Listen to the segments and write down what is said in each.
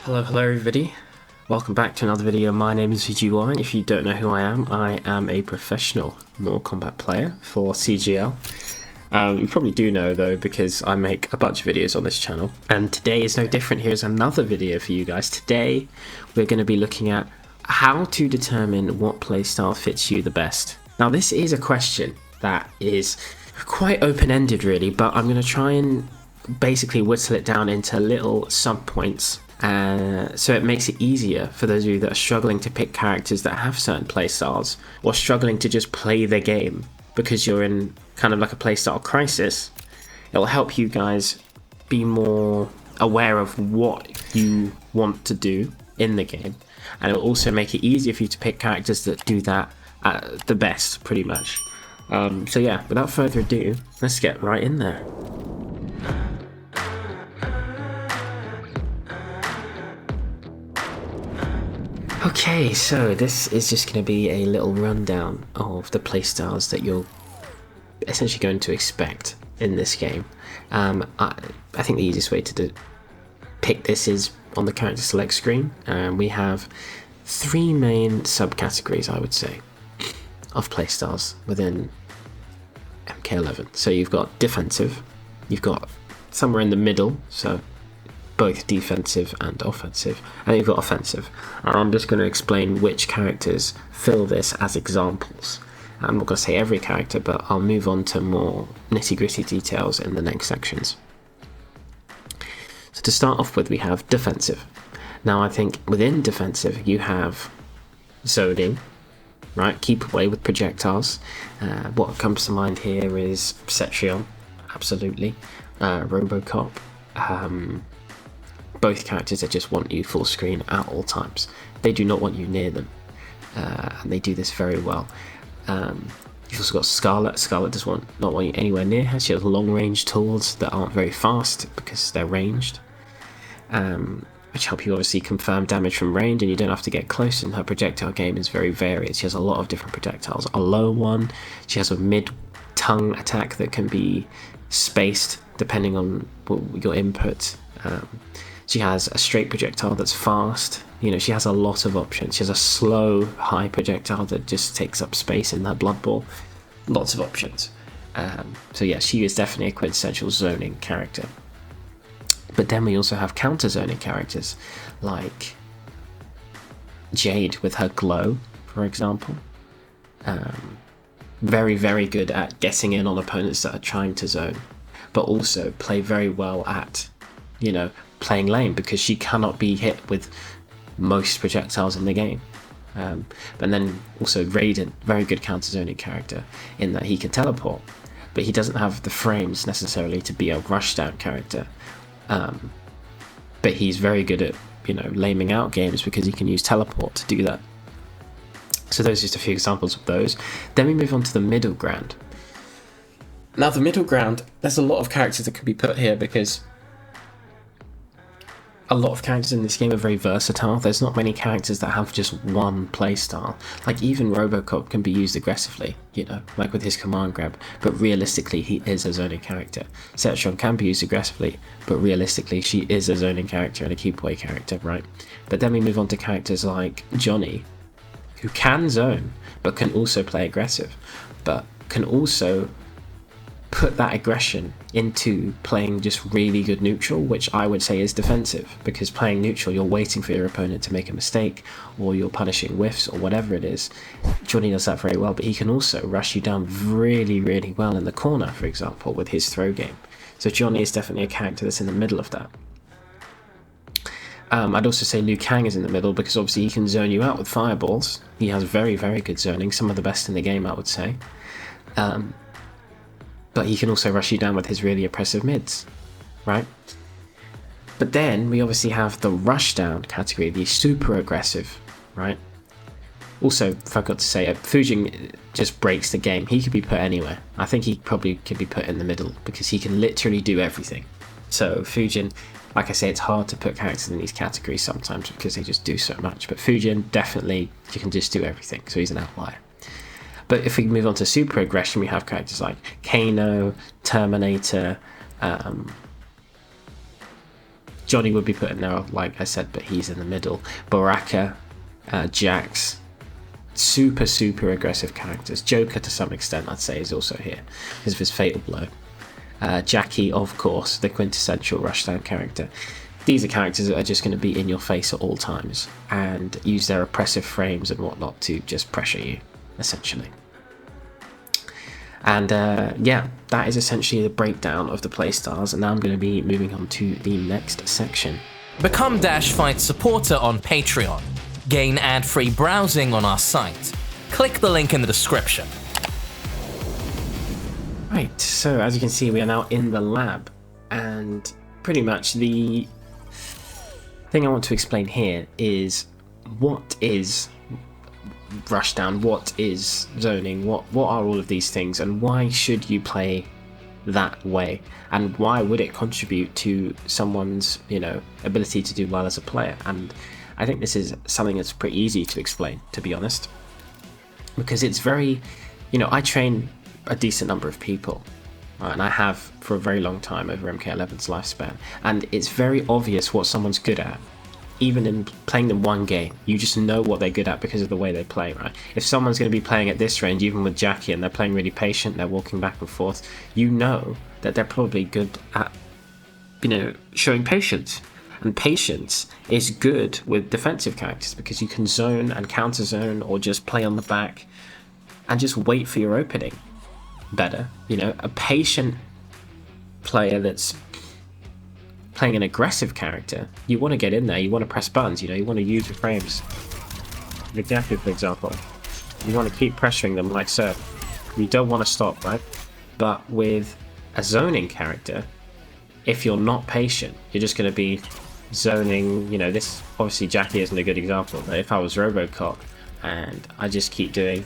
Hello everybody, welcome back to another video. My name is VideoGamezYo. If you don't know who I am a professional Mortal Kombat player for CGL. You probably do know though, because I make a bunch of videos on this channel, and today is no different. Here's another video for you guys. Today we're going to be looking at how to determine what playstyle fits you the best. Now this is a question that is quite open-ended really, but I'm going to try and basically whittle it down into little sub-points, so it makes it easier for those of you that are struggling to pick characters that have certain playstyles, or struggling to just play the game because you're in kind of like a playstyle crisis. It will help you guys be more aware of what you want to do in the game, and it will also make it easier for you to pick characters that do that the best, pretty much. So yeah, without further ado, let's get right in there. Okay, so this is just going to be a little rundown of the playstyles that you're essentially going to expect in this game. I think the easiest way to pick this is on the character select screen. We have three main subcategories, I would say, of playstyles within MK11. So you've got defensive, you've got somewhere in the middle, so both defensive and offensive, and you've got offensive. And I'm just going to explain which characters fill this as examples. I'm not going to say every character, but I'll move on to more nitty-gritty details in the next sections. So to start off with, we have defensive. Now I think within defensive you have zoning, right? Keep away with projectiles. What comes to mind here is Cetrion, absolutely. Robocop. Both characters that just want you full screen at all times. They do not want you near them, and they do this very well. You've also got Scarlet. Scarlet does not want you anywhere near her. She has long range tools that aren't very fast because they're ranged, which help you obviously confirm damage from range, and you don't have to get close, and her projectile game is very varied. She has a lot of different projectiles. A low one, she has a mid-tongue attack that can be spaced depending on your input. She has a straight projectile that's fast. You know, she has a lot of options. She has a slow, high projectile that just takes up space in that blood ball. Lots of options. So yeah, she is definitely a quintessential zoning character. But then we also have counter zoning characters, like Jade with her glow, for example. Very, very good at getting in on opponents that are trying to zone, but also play very well at, you know, playing lane, because she cannot be hit with most projectiles in the game. But then also Raiden, very good counter zoning character in that he can teleport, but he doesn't have the frames necessarily to be a rushdown character. But he's very good at, you know, laming out games because he can use teleport to do that. So those are just a few examples of those. Then we move on to the middle ground. Now the middle ground, there's a lot of characters that can be put here, because a lot of characters in this game are very versatile. There's not many characters that have just one playstyle. Like even Robocop can be used aggressively, you know, like with his command grab, but realistically he is a zoning character. Cetrion can be used aggressively, but realistically she is a zoning character and a keep away character, right? But then we move on to characters like Johnny, who can zone, but can also play aggressive, but can also put that aggression into playing just really good neutral, which I would say is defensive, because playing neutral, you're waiting for your opponent to make a mistake, or you're punishing whiffs, or whatever it is. Johnny does that very well, but he can also rush you down really, really well in the corner, for example, with his throw game. So Johnny is definitely a character that's in the middle of that. I'd also say Liu Kang is in the middle, because obviously he can zone you out with fireballs. He has very, very good zoning, some of the best in the game, I would say. But he can also rush you down with his really oppressive mids, right? But then we obviously have the rushdown category, the super aggressive, right? Also, forgot to say, Fujin just breaks the game. He could be put anywhere. I think he probably could be put in the middle, because he can literally do everything. So Fujin, like I say, it's hard to put characters in these categories sometimes because they just do so much. But Fujin, definitely, you can just do everything, so he's an outlier. But if we move on to super aggression, we have characters like Kano, Terminator, Johnny would be put in there, like I said, but he's in the middle. Baraka, Jax, super aggressive characters. Joker, to some extent, I'd say, is also here because of his fatal blow. Jackie, of course, the quintessential rushdown character. These are characters that are just going to be in your face at all times and use their oppressive frames and whatnot to just pressure you, essentially. And yeah, that is essentially the breakdown of the playstyles, and now I'm going to be moving on to the next section. Become DashFight's supporter on Patreon. Gain ad-free browsing on our site. Click the link in the description. Right, so as you can see, we are now in the lab, and pretty much the thing I want to explain here is what is rushdown, what is zoning, what are all of these things, and why should you play that way, and why would it contribute to someone's, you know, ability to do well as a player. And I think this is something that's pretty easy to explain, to be honest, because it's very, you know, I train a decent number of people, right, and I have for a very long time over MK11's lifespan, and it's very obvious what someone's good at. Even in playing them one game, you just know what they're good at because of the way they play, right? If someone's going to be playing at this range, even with Jackie, and they're playing really patient, they're walking back and forth, you know that they're probably good at, you know, showing patience. And patience is good with defensive characters because you can zone and counter zone, or just play on the back and just wait for your opening better. You know, a patient player that's playing an aggressive character, you want to get in there, you want to press buttons, you know, you want to use your frames. With Jackie, for example, you want to keep pressuring them like so. You don't want to stop, right? But with a zoning character, if you're not patient, you're just going to be zoning, you know, this, obviously Jackie isn't a good example, but if I was RoboCop and I just keep doing,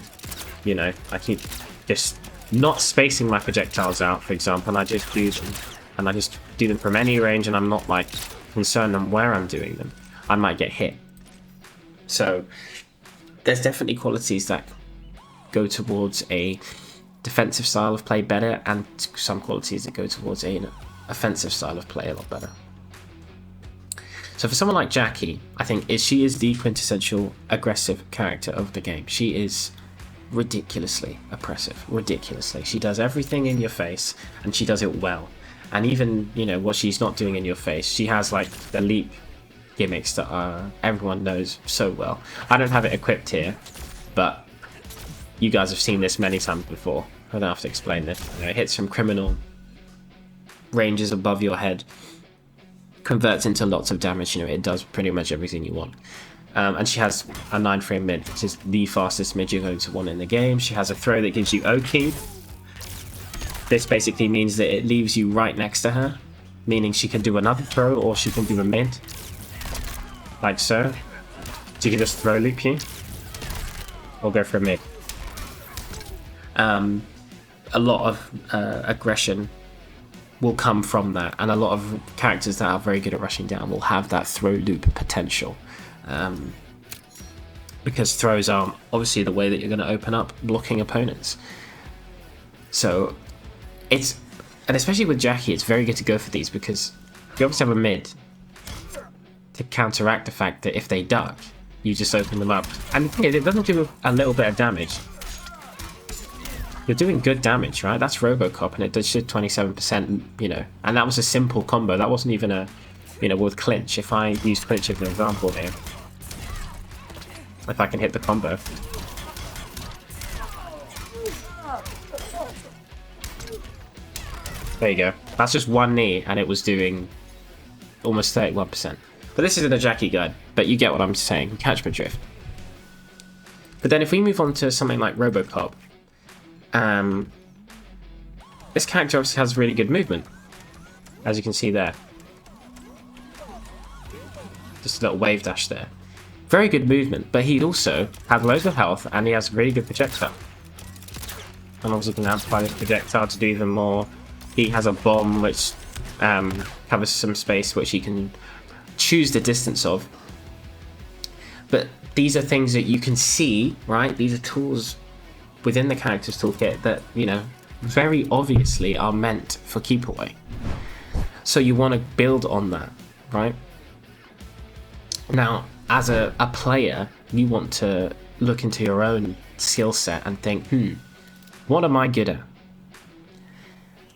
you know, I keep just not spacing my projectiles out, for example, and I just do them, and I just do them from any range, and I'm not like concerned on where I'm doing them, I might get hit. So there's definitely qualities that go towards a defensive style of play better, and some qualities that go towards an offensive style of play a lot better. So for someone like Jackie, I think she is the quintessential aggressive character of the game. She is ridiculously oppressive, ridiculously. She does everything in your face, and she does it well. And even, you know, what she's not doing in your face, she has like the leap gimmicks that everyone knows so well. I don't have it equipped here, but you guys have seen this many times before. I don't have to explain this. You know, it hits from criminal ranges above your head, converts into lots of damage. You know, it does pretty much everything you want. And she has a 9-frame mid, which is the fastest mid you're going to want in the game. She has a throw that gives you Oki. This basically means that it leaves you right next to her, meaning she can do another throw, or she can do a mid, like so. She can just throw loop you, or go for a mid. A lot of aggression will come from that, and a lot of characters that are very good at rushing down will have that throw loop potential. Because throws are obviously the way that you're going to open up blocking opponents. So it's, and especially with Jackie, it's very good to go for these because you obviously have a mid to counteract the fact that if they duck, you just open them up. And the thing is, it doesn't do a little bit of damage. You're doing good damage, right? That's RoboCop, and it does shit 27%, you know. And that was a simple combo. That wasn't even a, you know, with clinch. If I use clinch as an example here, if I can hit the combo. There you go. That's just one knee, and it was doing almost 31%. But this isn't a Jackie guide, but you get what I'm saying. Catch my drift. But then if we move on to something like RoboCop, this character obviously has really good movement, as you can see there. Just a little wave dash there. Very good movement, but he also has loads of health, and he has really good projectile. And obviously can amplify this projectile to do even more. He has a bomb which covers some space which he can choose the distance of. But these are things that you can see, right? These are tools within the character's toolkit that, you know, very obviously are meant for keep away. So you want to build on that. right? Now, as a player, you want to look into your own skill set and think, what am I good at?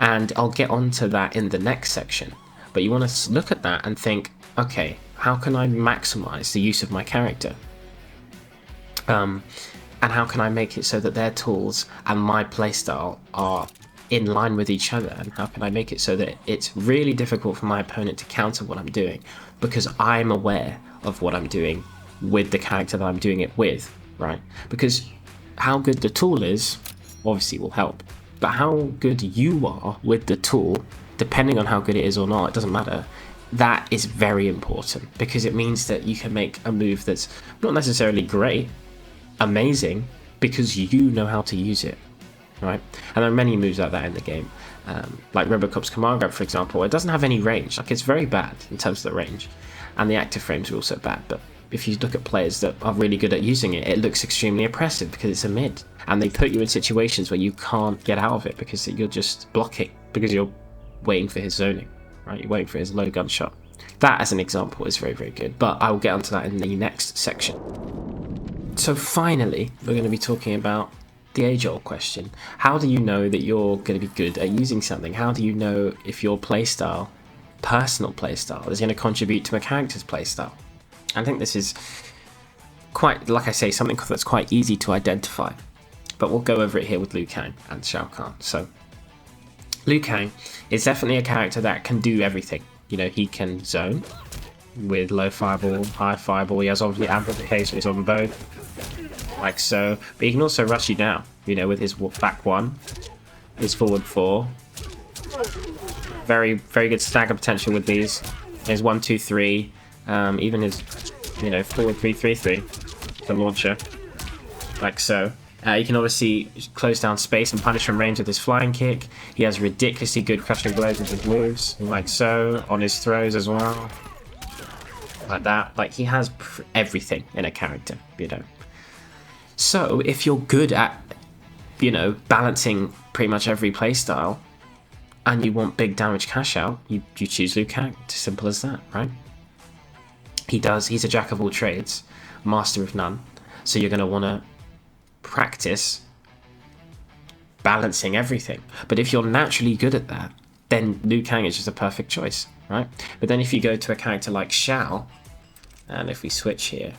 And I'll get onto that in the next section. But you want to look at that and think, okay, how can I maximize the use of my character? And how can I make it so that their tools and my playstyle are in line with each other? And how can I make it so that it's really difficult for my opponent to counter what I'm doing, because I'm aware of what I'm doing with the character that I'm doing it with, right? Because how good the tool is obviously will help, but how good you are with the tool, depending on how good it is or not, it doesn't matter. That is very important, because it means that you can make a move that's not necessarily great, amazing, because you know how to use it, right? And there are many moves like that in the game, like Robocop's command grab, for example. It doesn't have any range, like it's very bad in terms of the range, and the active frames are also bad, but if you look at players that are really good at using it, it looks extremely oppressive because it's a mid, and they put you in situations where you can't get out of it because you're just blocking, because you're waiting for his zoning, right? You're waiting for his low gunshot. That, as an example, is very, very good, but I will get onto that in the next section. So finally, we're going to be talking about the age-old question. How do you know that you're going to be good at using something? How do you know if your playstyle, personal playstyle, is going to contribute to a character's playstyle? I think this is quite, like I say, something that's quite easy to identify, but we'll go over it here with Liu Kang and Shao Kahn. So Liu Kang is definitely a character that can do everything. You know, he can zone with low fireball, high fireball. He has obviously amplification on both, like so, but he can also rush you down, you know, with his back one, his forward four. Very, very good stagger potential with these. His 1, 2, 3. Even his, you know, forward 3, 3, 3, the launcher, like so. He can obviously close down space and punish from range with his flying kick. He has ridiculously good crushing blows with his moves, like so, on his throws as well, like that. Like, he has everything in a character, you know. So if you're good at, you know, balancing pretty much every playstyle, and you want big damage cash out, you choose Liu Kang. It's as simple as that, right? He's a jack of all trades, master of none. So you're going to want to practice balancing everything. But if you're naturally good at that, then Liu Kang is just a perfect choice, right? But then if you go to a character like Shao, and if we switch here,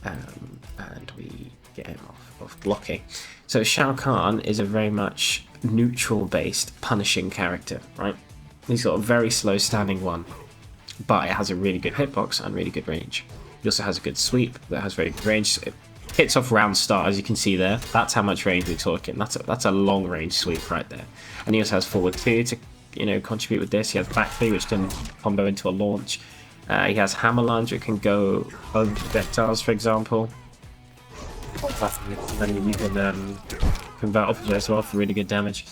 and we get him off blocking. So Shao Kahn is a very much neutral-based punishing character, right? He's got a very slow standing one, but it has a really good hitbox and really good range. He also has a good sweep that has very good range. It hits off round start, as you can see there. That's how much range we're talking. That's a long range sweep right there. And he also has forward 2 to, you know, contribute with this. He has back 3, which can combo into a launch. He has hammer lunge, which can go over projectiles, for example. And you can convert off of it as well for really good damage.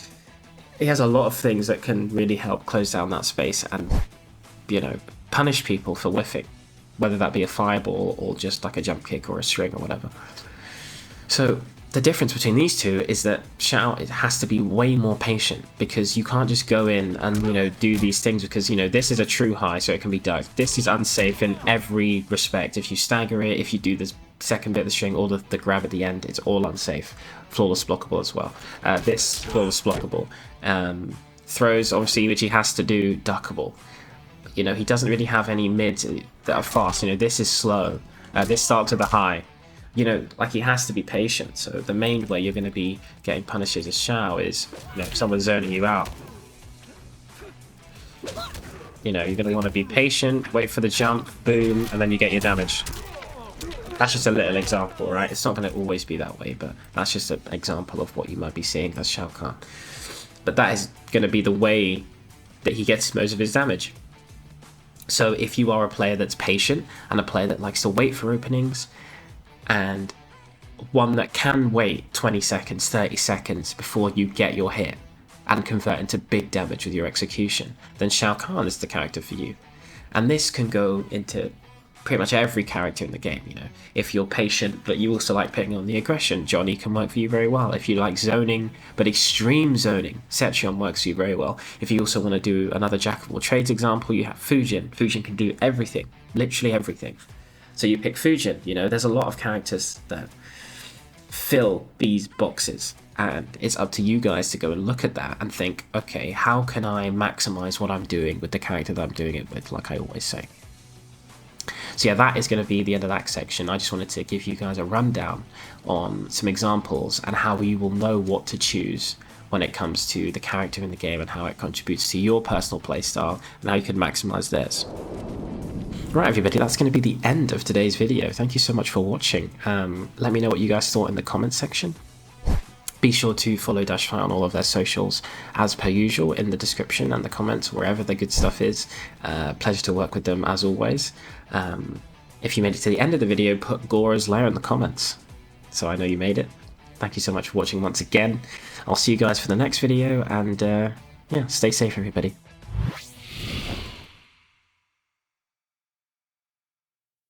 He has a lot of things that can really help close down that space and, you know, punish people for whiffing, whether that be a fireball or just like a jump kick or a string or whatever. So the difference between these two is that Shao has to be way more patient, because you can't just go in and, you know, do these things, because, you know, this is a true high, so it can be dived. This is unsafe in every respect. If you stagger it, if you do this second bit of the string or the grab at the end, it's all unsafe. Flawless blockable as well. This flawless blockable. Throws, obviously, which he has to do, duckable. You know, he doesn't really have any mids that are fast. You know, this is slow. This starts with a high. You know, like, he has to be patient. So the main way you're going to be getting punishes as Shao is, you know, if someone's zoning you out. You know, you're going to want to be patient, wait for the jump, boom, and then you get your damage. That's just a little example, right? It's not going to always be that way, but that's just an example of what you might be seeing as Shao Kahn. But that is going to be the way that he gets most of his damage. So if you are a player that's patient and a player that likes to wait for openings, and one that can wait 20 seconds, 30 seconds before you get your hit and convert into big damage with your execution, then Shao Kahn is the character for you. And this can go into pretty much every character in the game. You know, if you're patient but you also like putting on the aggression, Johnny can work for you very well. If you like zoning but extreme zoning, Cetrion works for you very well. If you also want to do another jack of all trades example, you have Fujin. Fujin can do everything, literally everything. So you pick Fujin. You know, there's a lot of characters that fill these boxes, and it's up to you guys to go and look at that and think, okay, how can I maximize what I'm doing with the character that I'm doing it with, like I always say. So yeah, that is going to be the end of that section. I just wanted to give you guys a rundown on some examples and how you will know what to choose when it comes to the character in the game and how it contributes to your personal playstyle and how you can maximize theirs. Right, everybody, that's going to be the end of today's video. Thank you so much for watching. Let me know what you guys thought in the comments section. Be sure to follow DashFight on all of their socials as per usual in the description and the comments, wherever the good stuff is. Pleasure to work with them as always. If you made it to the end of the video, put Gora's lair in the comments, so I know you made it. Thank you so much for watching once again. I'll see you guys for the next video, and yeah, stay safe, everybody.